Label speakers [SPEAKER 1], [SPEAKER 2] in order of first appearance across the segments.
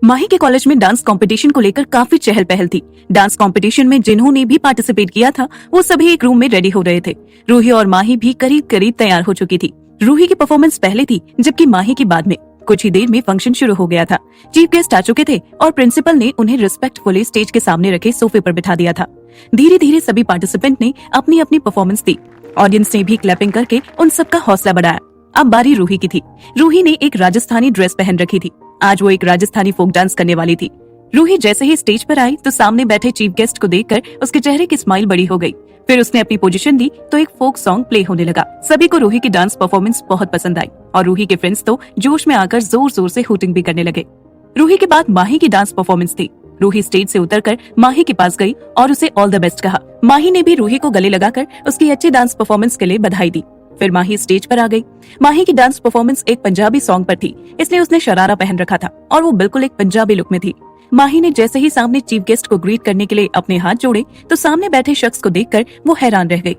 [SPEAKER 1] माही के कॉलेज में dance competition को लेकर काफी चहल पहल थी। डांस कंपटीशन में जिन्होंने भी पार्टिसिपेट किया था वो सभी एक रूम में रेडी हो रहे थे। रूही और माही भी करीब करीब तैयार हो चुकी थी। रूही की परफॉर्मेंस पहले थी जबकि माही की बाद में। कुछ ही देर में फंक्शन शुरू हो गया था। चीफ गेस्ट आ चुके थे और प्रिंसिपल ने उन्हें रिस्पेक्टफुली स्टेज के सामने रखे सोफे पर बिठा दिया था। धीरे धीरे सभी पार्टिसिपेंट ने अपनी अपनी परफॉर्मेंस दी। ऑडियंस ने भी क्लैपिंग करके उन सबका हौसला बढ़ाया। अब बारी रूही की थी। रूही ने एक राजस्थानी ड्रेस पहन रखी थी। आज वो एक राजस्थानी फोक डांस करने वाली थी। रूही जैसे ही स्टेज पर आई तो सामने बैठे चीफ गेस्ट को देखकर उसके चेहरे की स्माइल बड़ी हो गई। फिर उसने अपनी पोजीशन दी तो एक फोक सॉन्ग प्ले होने लगा। सभी को रूही की डांस परफॉर्मेंस बहुत पसंद आई और रूही के फ्रेंड्स तो जोश में आकर जोर जोर से हूटिंग भी करने लगे। रूही के बाद माही की डांस परफॉर्मेंस थी। रूही स्टेज से उतरकर माही के पास गई और उसे ऑल द बेस्ट कहा। माही ने भी रूही को गले लगाकर उसकी अच्छी डांस परफॉर्मेंस के लिए बधाई दी। फिर माही स्टेज पर आ गई। माही की डांस परफॉर्मेंस एक पंजाबी सॉन्ग पर थी, इसलिए उसने शरारा पहन रखा था और वो बिल्कुल एक पंजाबी लुक में थी। माही ने जैसे ही सामने चीफ गेस्ट को ग्रीट करने के लिए अपने हाथ जोड़े तो सामने बैठे शख्स को देखकर वो हैरान रह गई।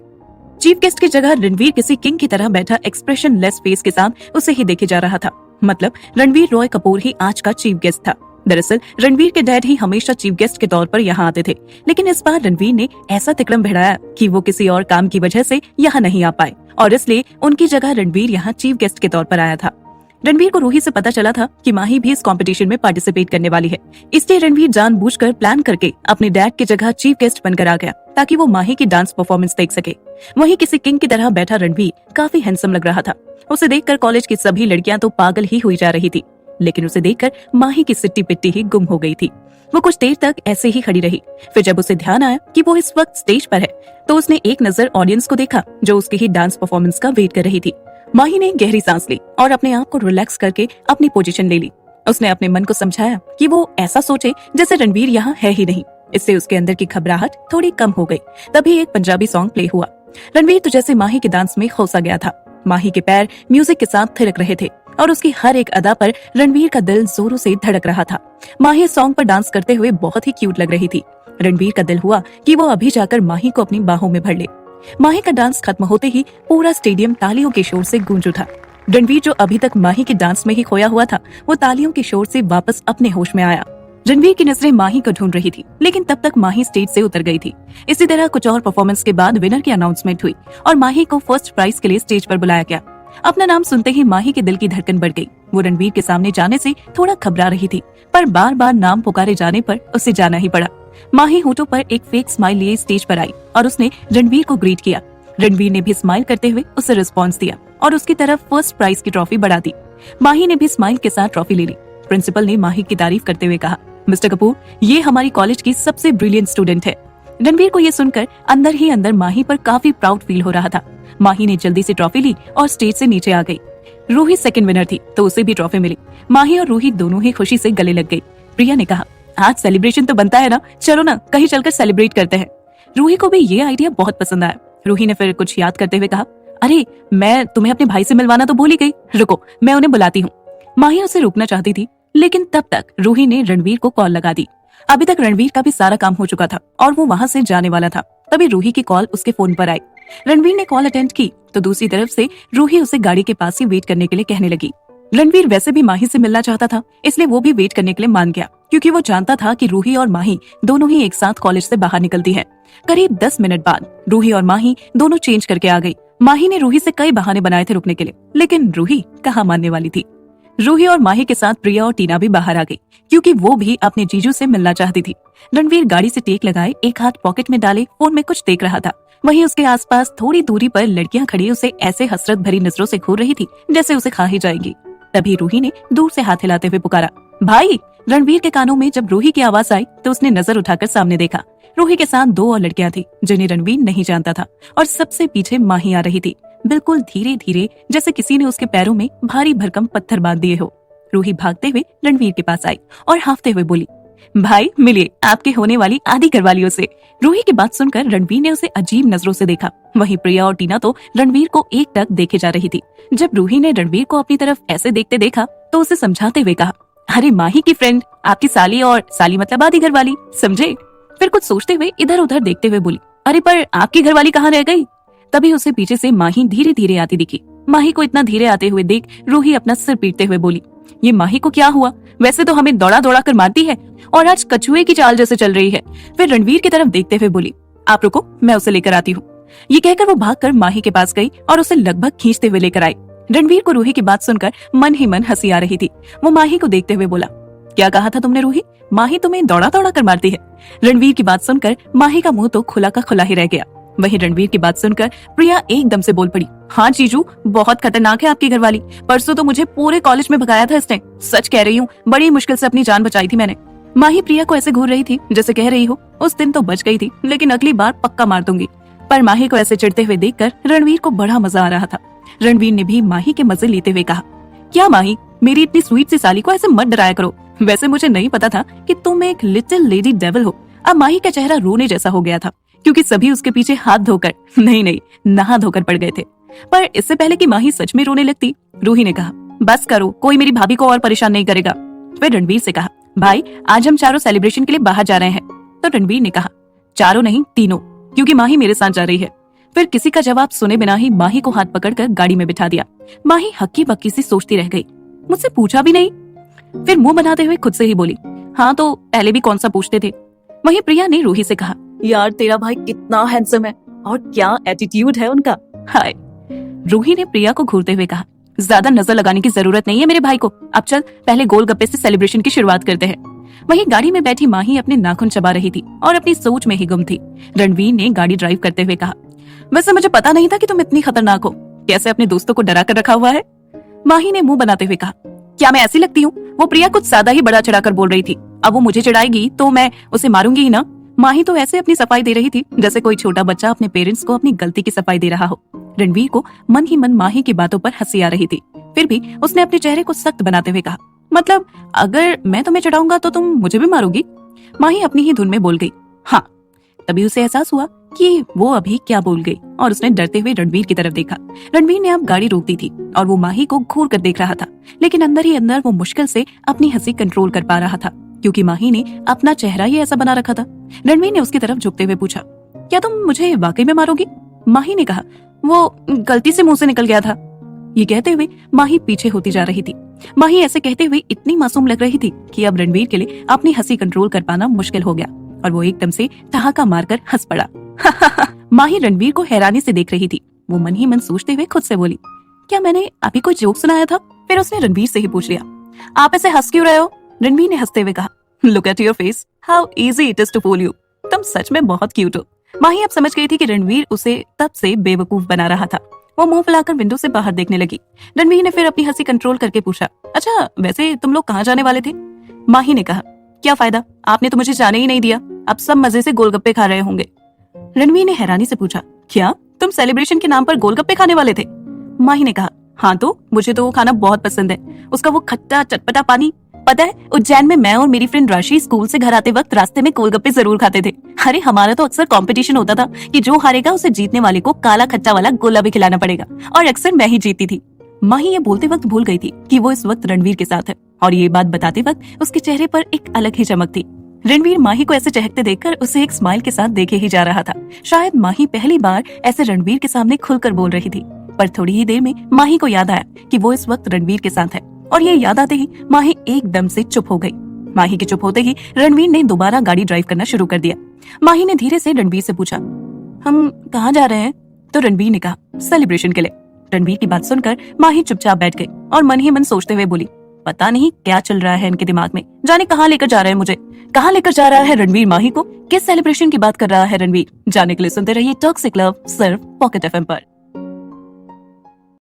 [SPEAKER 1] चीफ गेस्ट की जगह रणवीर किसी किंग की तरह बैठा एक्सप्रेशन लेस फेस के साथ उसे ही देखे जा रहा था। मतलब रणवीर रॉय कपूर ही आज का चीफ गेस्ट था। दरअसल रणवीर के डैड ही हमेशा चीफ गेस्ट के तौर पर यहाँ आते थे, लेकिन इस बार रणवीर ने ऐसा तिकड़म भिड़ाया कि वो किसी और काम की वजह से यहाँ नहीं आ पाए और इसलिए उनकी जगह रणवीर यहाँ चीफ गेस्ट के तौर पर आया था। रणवीर को रूही से पता चला था कि माही भी इस कंपटीशन में पार्टिसिपेट करने वाली है, इसलिए रणवीर जानबूझकर प्लान करके अपने डैड की जगह चीफ गेस्ट बनकर आ गया ताकि वो माही की डांस परफॉर्मेंस देख सके। वहीं किसी किंग की तरह बैठा रणवीर काफी हैंडसम लग रहा था। उसे देखकर कॉलेज की सभी लड़कियां तो पागल ही हुई जा रही थी, लेकिन उसे देखकर माही की सिट्टी पिट्टी ही गुम हो गई थी। वो कुछ देर तक ऐसे ही खड़ी रही। फिर जब उसे ध्यान आया कि वो इस वक्त स्टेज पर है तो उसने एक नजर ऑडियंस को देखा जो उसकी ही डांस परफॉर्मेंस का वेट कर रही थी। माही ने गहरी सांस ली और अपने आप को रिलैक्स करके अपनी पोजीशन ले ली। उसने अपने मन को समझाया कि वो ऐसा सोचे जैसे रणवीर यहाँ है ही नहीं। इससे उसके अंदर की घबराहट थोड़ी कम हो गई। तभी एक पंजाबी सॉन्ग प्ले हुआ। रणवीर तो जैसे माही के डांस में खोसा गया था। माही के पैर म्यूजिक के साथ थिरक रहे थे और उसकी हर एक अदा पर रणवीर का दिल जोरों से धड़क रहा था। माही सॉन्ग पर डांस करते हुए बहुत ही क्यूट लग रही थी। रणवीर का दिल हुआ कि वो अभी जाकर माही को अपनी बाहों में भर ले। माही का डांस खत्म होते ही पूरा स्टेडियम तालियों के शोर से गूंज उठा। रणवीर जो अभी तक माही के डांस में ही खोया हुआ था वो तालियों के शोर से वापस अपने होश में आया। रणवीर की नजरें माही को ढूंढ रही थी, लेकिन तब तक माही स्टेज से उतर गई थी। इसी तरह कुछ और परफॉर्मेंस के बाद विनर की अनाउंसमेंट हुई और माही को फर्स्ट प्राइज के लिए स्टेज पर बुलाया गया। अपना नाम सुनते ही माही के दिल की धड़कन बढ़ गई। वो रणवीर के सामने जाने से थोड़ा घबरा रही थी, पर बार बार नाम पुकारे जाने पर उसे जाना ही पड़ा। माही होठों पर एक फेक स्माइल लिए स्टेज पर आई और उसने रणवीर को ग्रीट किया। रणवीर ने भी स्माइल करते हुए उसे रिस्पॉन्स दिया और उसकी तरफ फर्स्ट प्राइज की ट्रॉफी बढ़ा दी। माही ने भी स्माइल के साथ ट्रॉफी ले ली। प्रिंसिपल ने माही की तारीफ करते हुए कहा, मिस्टर कपूर, ये हमारी कॉलेज की सबसे ब्रिलियंट स्टूडेंट है। रणवीर को ये सुनकर अंदर ही अंदर माही पर काफी प्राउड फील हो रहा था। माही ने जल्दी से ट्रॉफी ली और स्टेज से नीचे आ गई। रूही सेकंड विनर थी तो उसे भी ट्रॉफी मिली। माही और रूही दोनों ही खुशी से गले लग गई। प्रिया ने कहा, आज सेलिब्रेशन तो बनता है ना, चलो ना कहीं चलकर सेलिब्रेट करते हैं। रूही को भी ये आइडिया बहुत पसंद आया। रूही ने फिर कुछ याद करते हुए कहा, अरे मैं तुम्हें अपने भाई से मिलवाना तो भूल ही गई, रुको मैं उन्हें बुलाती हूँ। माही उसे रोकना चाहती थी, लेकिन तब तक रूही ने रणवीर को कॉल लगा दी। अभी तक रणवीर का भी सारा काम हो चुका था और वो वहाँ से जाने वाला था। तभी रूही की कॉल उसके फोन पर आई। रणवीर ने कॉल अटेंड की तो दूसरी तरफ से रूही उसे गाड़ी के पास ही वेट करने के लिए कहने लगी। रणवीर वैसे भी माही से मिलना चाहता था, इसलिए वो भी वेट करने के लिए मान गया, क्योंकि वो जानता था कि रूही और माही दोनों ही एक साथ कॉलेज से बाहर निकलती है। करीब 10 मिनट बाद रूही और माही दोनों चेंज करके आ गई। माही ने रूही से कई बहाने बनाए थे रुकने के लिए, लेकिन रूही कहाँ मानने वाली थी। रूही और माही के साथ प्रिया और टीना भी बाहर आ गई, क्योंकि वो भी अपने जीजू से मिलना चाहती थी। रणवीर गाड़ी से टेक लगाए एक हाथ पॉकेट में डाले फोन में कुछ देख रहा था। वहीं उसके आसपास थोड़ी दूरी पर लड़कियां खड़ी उसे ऐसे हसरत भरी नजरों से घूर रही थी जैसे उसे खा ही जाएंगी। तभी रूही ने दूर से हाथ हिलाते हुए पुकारा, भाई। रणवीर के कानों में जब रूही की आवाज आई तो उसने नजर उठाकर सामने देखा। रूही के साथ 2 और लड़कियां थी जिन्हें रणवीर नहीं जानता था और सबसे पीछे माही आ रही थी, बिल्कुल धीरे धीरे जैसे किसी ने उसके पैरों में भारी भरकम पत्थर बांध दिए हो। रूही भागते हुए रणवीर के पास आई और हांफते हुए बोली, भाई मिलिए आपके होने वाली आधी घरवालियों से। रूही की बात सुनकर रणवीर ने उसे अजीब नजरों से देखा। वहीं प्रिया और टीना तो रणवीर को एकटक देखे जा रही थी। जब रूही ने रणवीर को अपनी तरफ ऐसे देखते देखा तो उसे समझाते हुए कहा, अरे माही की फ्रेंड, आपकी साली, और साली मतलब आधी घरवाली, समझे। फिर कुछ सोचते हुए इधर उधर देखते हुए बोली, अरे पर आपकी घरवाली कहाँ रह गई। तभी उसे पीछे से माही धीरे धीरे आती दिखी। माही को इतना धीरे आते हुए देख रूही अपना सिर पीटते हुए बोली, ये माही को क्या हुआ? वैसे तो हमें दौड़ा दौड़ा कर मारती है और आज कछुए की चाल जैसे चल रही है। फिर रणवीर की तरफ देखते हुए बोली, आप रुको, मैं उसे लेकर आती हूँ। ये कहकर वो भागकर माही के पास गई और उसे लगभग खींचते हुए लेकर आई। रणवीर को रूही की बात सुनकर मन ही मन हंसी आ रही थी। वो माही को देखते हुए बोला, क्या कहा था तुमने रूही? माही तुम्हें दौड़ा दौड़ा कर मारती है। रणवीर की बात सुनकर माही का मुंह तो खुला का खुला ही रह गया। वहीं रणवीर की बात सुनकर प्रिया एकदम से बोल पड़ी, हाँ जीजू, बहुत खतरनाक है आपकी घरवाली। परसों तो मुझे पूरे कॉलेज में भगाया था इसने। सच कह रही हूँ, बड़ी मुश्किल से अपनी जान बचाई थी मैंने। माही प्रिया को ऐसे घूर रही थी जैसे कह रही हो, उस दिन तो बच गई थी, लेकिन अगली बार पक्का मार दूंगी। पर माही को ऐसे चिढ़ते हुए देखकर रणवीर को बड़ा मजा आ रहा था। रणवीर ने भी माही के मजे लेते हुए कहा, क्या माही, मेरी इतनी स्वीट सी साली को ऐसे मत डराया करो। वैसे मुझे नहीं पता था कि तुम एक लिटिल लेडी डेविल हो। अब माही का चेहरा रोने जैसा हो गया था, क्योंकि सभी उसके पीछे हाथ धोकर नहीं नहा धोकर पड़ गए थे। पर इससे पहले कि माही सच में रोने लगती, रूही ने कहा, बस करो, कोई मेरी भाभी को और परेशान नहीं करेगा। फिर रणवीर से कहा, भाई आज हम चारों सेलिब्रेशन के लिए बाहर जा रहे हैं। तो रणवीर ने कहा, चारों नहीं, तीनों, क्योंकि माही मेरे साथ जा रही है। फिर किसी का जवाब सुने बिना ही माही को हाथ पकड़कर गाड़ी में बिठा दिया। माही हक्की बक्की सी सोचती रह गई, मुझसे पूछा भी नहीं। फिर मुंह बनाते हुए खुद से ही बोली, हाँ तो पहले भी कौन सा पूछते थे। वहीं प्रिया ने रूही से कहा, यार तेरा भाई कितना हैंडसम है और क्या एटीट्यूड है उनका, हाय। रूही ने प्रिया को घूरते हुए कहा, ज्यादा नजर लगाने की जरूरत नहीं है मेरे भाई को। अब चल पहले गोलगप्पे से सेलिब्रेशन की शुरुआत करते हैं। वहीं गाड़ी में बैठी माही अपने नाखून चबा रही थी और अपनी सोच में ही गुम थी। रणवीर ने गाड़ी ड्राइव करते हुए कहा, वैसे मुझे पता नहीं था कि तुम इतनी खतरनाक हो। कैसे अपने दोस्तों को डरा कर रखा हुआ है? माही ने मुंह बनाते हुए कहा, क्या मैं ऐसी लगती हूँ? वो प्रिया कुछ ज्यादा ही बड़ा चढ़ाकर बोल रही थी। अब वो मुझे चिढ़ाएगी तो मैं उसे मारूंगी ही ना। माही तो ऐसे अपनी सफाई दे रही थी जैसे कोई छोटा बच्चा अपने पेरेंट्स को अपनी गलती की सफाई दे रहा हो। रणवीर को मन ही मन माही की बातों पर हंसी आ रही थी। फिर भी उसने अपने चेहरे को सख्त बनाते हुए कहा, मतलब अगर मैं तुम्हें चढ़ाऊंगा तो तुम मुझे भी मारोगी? माही अपनी ही धुन में बोल गई, हाँ। तभी उसे एहसास हुआ कि वो अभी क्या बोल गई और उसने डरते हुए रणवीर की तरफ देखा। रणवीर ने अब गाड़ी रोक दी थी और वो माही को घूर कर देख रहा था, लेकिन अंदर ही अंदर वो मुश्किल से अपनी हंसी कंट्रोल कर पा रहा था, क्योंकि माही ने अपना चेहरा ही ऐसा बना रखा था। रणवीर ने उसकी तरफ झुकते हुए पूछा, क्या तुम मुझे वाकई में मारोगी? माही ने कहा, वो गलती से मुंह से निकल गया था। ये कहते हुए माही पीछे होती जा रही थी। माही ऐसे कहते हुए इतनी मासूम लग रही थी कि अब रणवीर के लिए अपनी हंसी कंट्रोल कर पाना मुश्किल हो गया और वो एकदम से ठहाका मारकर हंस पड़ा। माही रणवीर को हैरानी से देख रही थी। वो मन ही मन सोचते हुए खुद से बोली, क्या मैंने अभी कोई जोक सुनाया था? फिर उसने रणवीर से ही पूछ लिया, आप ऐसे हंस क्यों रहे हो? रणवीर ने हंसते हुए कहा, look at your face, how easy it is to fool you. तुम सच में बहुत क्यूट हो। माही अब समझ गई थी कि रणवीर उसे तब से बेवकूफ बना रहा था। वो मुंह फैलाकर विंडो से बाहर देखने लगी। रणवीर ने फिर अपनी हंसी कंट्रोल करके पूछा, अच्छा वैसे तुम लोग कहाँ जाने वाले थे? माही ने कहा, क्या फायदा, आपने तो मुझे जाने ही नहीं दिया। अब सब मजे से गोलगप्पे खा रहे होंगे। रणवीर ने हैरानी से पूछा, क्या तुम सेलिब्रेशन के नाम पर गोलगप्पे खाने वाले थे? माही ने कहा, हाँ तो मुझे तो वो खाना बहुत पसंद है। उसका वो खट्टा चटपटा पानी। पता है उज्जैन में मैं और मेरी फ्रेंड राशि स्कूल से घर आते वक्त रास्ते में गोलगप्पे जरूर खाते थे। अरे हमारा तो अक्सर कंपटीशन होता था कि जो हारेगा उसे जीतने वाले को काला खट्टा वाला गोला भी खिलाना पड़ेगा, और अक्सर मैं ही जीती थी। माही ये बोलते वक्त भूल गई थी कि वो इस वक्त रणवीर के साथ है, और ये बात बताते वक्त उसके चेहरे पर एक अलग ही चमक थी। रणवीर माही को ऐसे चहकते देखकर उसे एक स्माइल के साथ देखे ही जा रहा था। शायद माही पहली बार ऐसे रणवीर के सामने खुलकर बोल रही थी। पर थोड़ी ही देर में माही को याद आया कि वो इस वक्त रणवीर के साथ है, और ये याद आते ही माही एकदम से चुप हो गई। माही के चुप होते ही रणवीर ने दोबारा गाड़ी ड्राइव करना शुरू कर दिया। माही ने धीरे से रणवीर से पूछा, हम कहाँ जा रहे हैं? तो रणवीर ने कहा, सेलिब्रेशन के लिए। रणवीर की बात सुनकर माही चुपचाप बैठ गई और मन ही मन सोचते हुए बोली, पता नहीं क्या चल रहा है इनके दिमाग में, जाने कहाँ लेकर जा रहे हैं मुझे। कहाँ लेकर जा रहा है रणवीर माही को? किस सेलिब्रेशन की बात कर रहा है रणवीर? जानने के लिए सुनते रहिए टॉक्सिक लव सिर्फ पॉकेट एफएम पर।